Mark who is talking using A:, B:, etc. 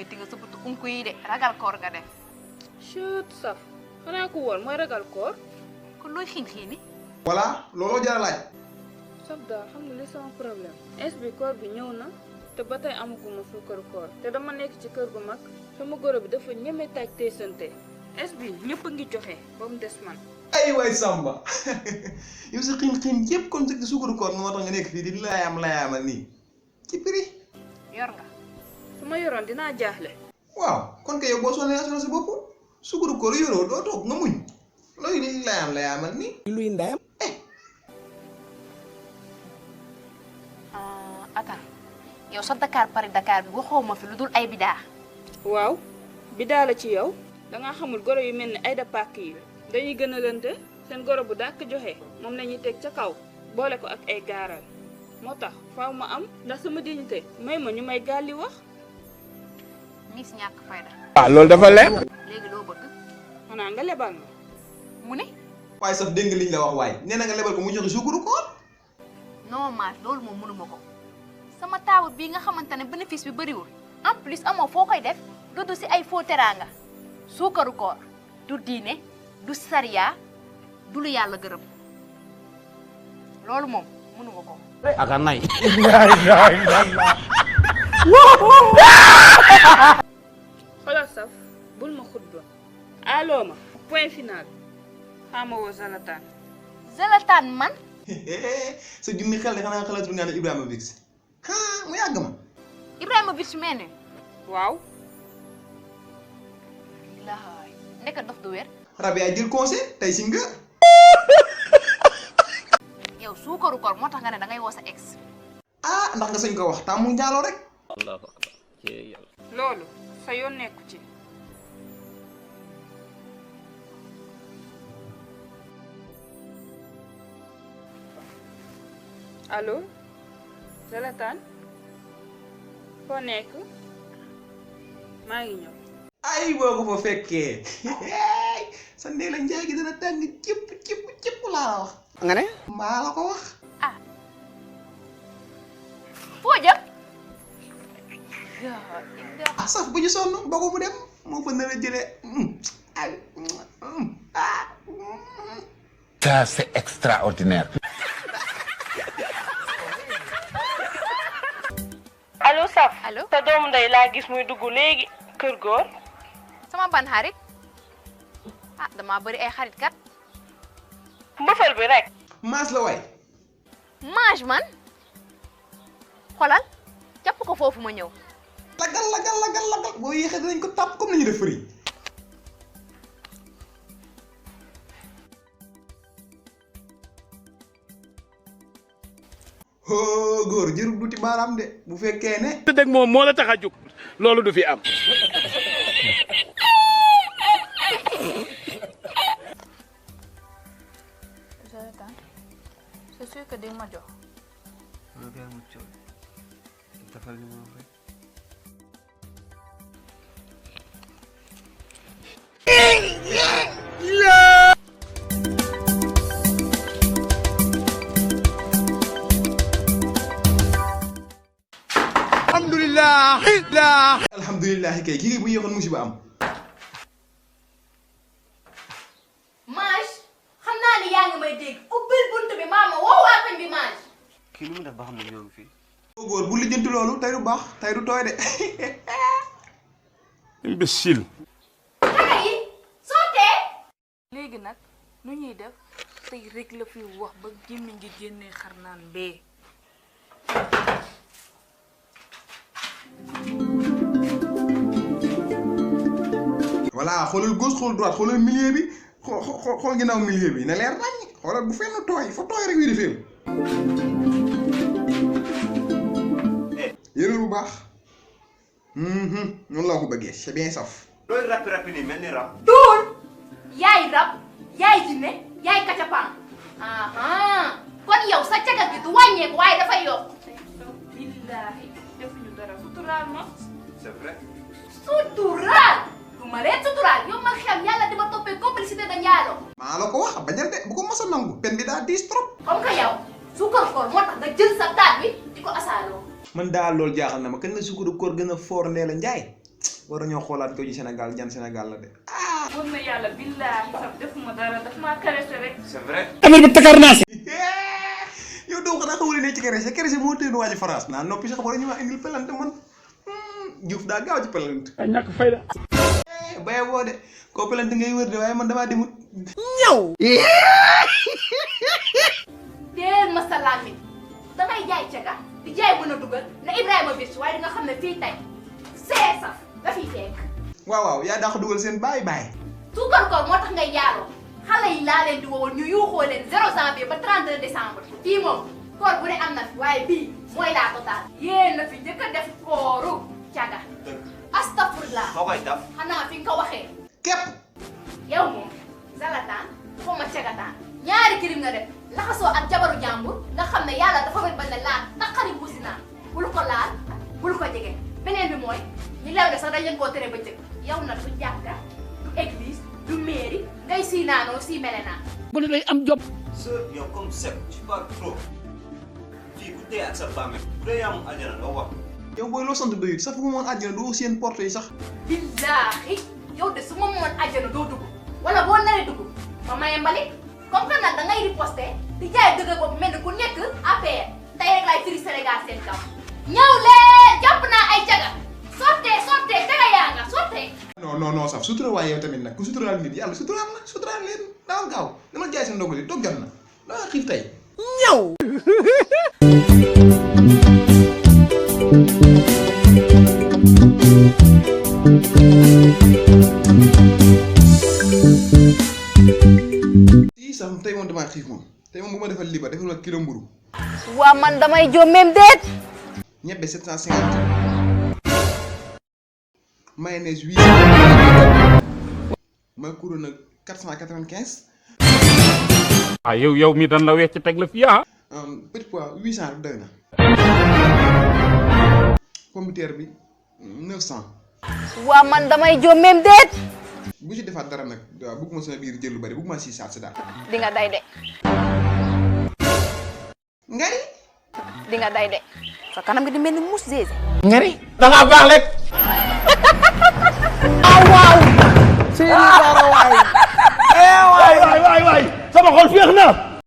A: lijjanti nga sa butu unku yi de ragal koor nga def.
B: chut saf xanaa ko woon mooy ragal koor.
A: kon looy xiin-xiini.
C: voilà looloo jar a laaj.
B: saf daal xam nga li sama problème. es bi koor bi ñëw na te ba tey amaguma suukaru koor te dama nekk ci kër gu mag sama goro bi dafa ñeme taaj tey sante es bi ñëpp a ngi joxe ba mu des man.
C: ay waay Samba yow sa xiin-xiin yëpp kon sa suukaru koor moo tax nga nekk fii di laayaamal nii ci prix.
A: yor nga.
B: su ma yoroon dinaa jaaxle.
C: waaw kon kay yow boo sonnee nga sa bopp suukaru koor yoroo doo toog nga muñ looy di layaamal nii.
D: luy ndayam.
A: attends yow sa Dakar Paris Dakar bi waxoo ma fi lu dul ay bidaa.
B: waaw bidaa la ci yow dangaa xamul goro yu mel ni ay da pàkk yi dañuy gën a lënte seen goro bu dàkk joxe moom la ñuy teg ca kaw boole ko ak ay gaaral moo tax faaw ma am ndax sama dignité may ma ñu may gàlli wax.
A: miis ñàkk fayda.
D: waaw loolu dafa leer.
A: léegi loo bëgg.
B: xanaa nga lebal ma.
A: mu ne.
C: waaye saf dégg nga liñ la wax waaye nee na nga lebal ko mu joxe suukaru koor.
A: non maas loolu moom mënuma ko sama taabu bii nga xamante ne bénéfice bi bëriwul en plus amoo foo koy def dudd si ay faux teranga suukaru koor du diine du sariya du lu yàlla gërëm loolu moom mënuma ko.
D: aka nay.
B: xoolal saf bul ma xutba aloo ma point final xaama woo Zalatan.
A: Zalatan man.
C: sa junni xel de xanaa xalaatu nga ne Ibrahima Bix mu yàgg ma.
A: Ibrahima Bix mel ne.
B: waaw.
A: laay ndeka dof du wér.
C: Rabia jël conseil tey si nga.
A: yow suukaru koor moo tax nga ne dangay woo sa ex.
C: ndax nga sañ ko wax tam mu njaaloo rek.
B: loolu sa yoon nekku ci. allo Zalatan foo nekk maa ngi ñëw.
C: ay boo ko fa fekkee sa ndee la njaay gi dana tàng cëpp laa wax.
D: nga ne.
C: maa la ko wax.
A: foo jëm.
C: saf bu ñu sonn ba ko mu dem moo fa nar a jëlee
D: ça c'est extraordinaire.
B: allo Saf.
A: allo
B: sa doomu ndey laa gis muy dugg léegi kër góor.
A: sama ban xarit damaa bëri ay xarit kat.
B: mbëfal bi rek.
C: maas la waay.
A: mange man xolal jàpp ko foofu ma ñëw.
C: lagal boo yéexee dinañ ko tàpp comme ni ñu def fëri. góor jërub duti baaraam de bu fekkee ne.
E: te dëgg moom moo la tax a jóg loolu du fi am.
A: Zalatan c'est sûr que di ma jox.
C: alhamdulilah kay kii bu yéexoon musiba am.
A: mange xam naa ni yaa ngi may dégg ubbil bunt bi maama woo waa koñ bi mange.
F: kii lu mu def ba xam ne ñoo ngi fii.
C: góor bu lijjanti loolu tey du baax tey du tooy de.
E: imbécile.
A: xale yi sottee.
B: léegi nag nu ñuy def tey rek la fi wax ba gémmiñ ngi génnee xar naan bee.
C: voilà xoolal gauche xool droite xoolal milieu bi xool ginnaaw milieu bi ne leer nañ xoolal bu fenn tooy fa tooy rek wi di féem. yéen bu baax. noonu laa ko bëggee c'est bien saf.
F: looy rapi nii mel ni rap.
A: duul yaay rab yaay jinne yaay kacapaan. kon yow sa cagal gi du wàññeeku waaye dafay yokk.
B: billaahi defuñu dara suturaal ma.
F: c'est vrai.
A: suturaal du ma leen suturaal yow man xam yàlla di ma toppee complicité de njaalo.
C: maa la ko wax bañal de bu ko mos a nangu pen bi daa diis trop.
A: comme que yow suukar koor moo tax nga jël sa taat bi di ko asaaloo.
C: man daal loolu jaaxal na ma kan la suukaru koor gën a foor Ndella Ndiaye war ñoo xoolaat ko ci Sénégal jan Sénégal la de.
B: wër na yàlla billaahi sax defuma dara daf maa caressé rek.
F: C'est vrai.
D: affaire bi takar naa si.
C: yow doo xanaa xamul ne ci kerese moo tënk waa ji France naa noppi sax war ñu maa indil pelante man Diouf daa gaaw ci pelante.
E: ay ñàkk fayda.
C: baye boo de koo pelante ngay wër de waaye man damaa demut.
A: teel ma salaam mi dangay jaay caga di jaay mën a dugal na Ibrahima bis waaye di nga xam ne fii tey see saf nga fiy fekk.
C: waaw yaa daa ko dugal seen baay.
A: suukar koor moo tax ngay jaaroo xale yi laa leen di woowoon ñu yuuxoo leen 0 janvier ba 32 décembre fii moom koor bu ne am na fi waaye bii mooy la total yéen na fi njëkk a def kooru caga astafurlah
F: Foo koy daf.
A: xanaa fi nga ko waxee
C: képp.
A: yow moom zalataan xaw ma cagataan ñaari kirim nga def laxasoo ak jabaru jàmbur nga xam ne yàlla dafa bañ bañ la laal naqari buusi naan bul ko laal bul ko jege beneen bi mooy ñi lew de sax dañ leen koo tere bëccëg yow nag du jàkka du église du mairie ngay sii naanoo sii mele naan
D: bu ne day am job.
F: Sœur, yow comme Seck tu parles trop. Fii ku dee ak sa bàmmeel bu dee yaa moom àjjana nga wax.
C: yow booy loo sant doyut sax fu mu mën àjjana doo seen porte yi sax.
A: billaahi yow de su ma moon àjjana doo dugg wala boo naree dugg ma maye mbalit comme que nag da ngay riposté di jaay dëgg bopp mel ni ku nekk APR tey rek laay firi Sénégal seen kaw ñëw leen jàpp naa ay caga sortee caga yaa nga sortee
C: non sax sutura waaye yow tamit nag ku suturaal nit yàlla suturaal na suturaal leen daal gaaw dama jaay seen ndogu li toog jot na daa xiif tey. sax tey moom damaa xiif moom tey moom bu ma defal liba defal ma kilo mburu
A: waa man damay jóom même déet
C: ñebbe 750 mayonnaise 800 macaroni 495
E: ah yow mi dan la wecc teg la fii ah.
C: petit pois 800 doy na pomme de terre bi 900
A: waa man damay jóom même déet
C: bu ci defaat dara nag waaw bëgguma sama biir jël lu bari bëgguma si saat si daal
A: di nga day de
C: ngari
A: di nga day de sa kanam gi di mel ni mus zézé
D: ngari da ngaa baax rek.
E: waay sama xol féex na.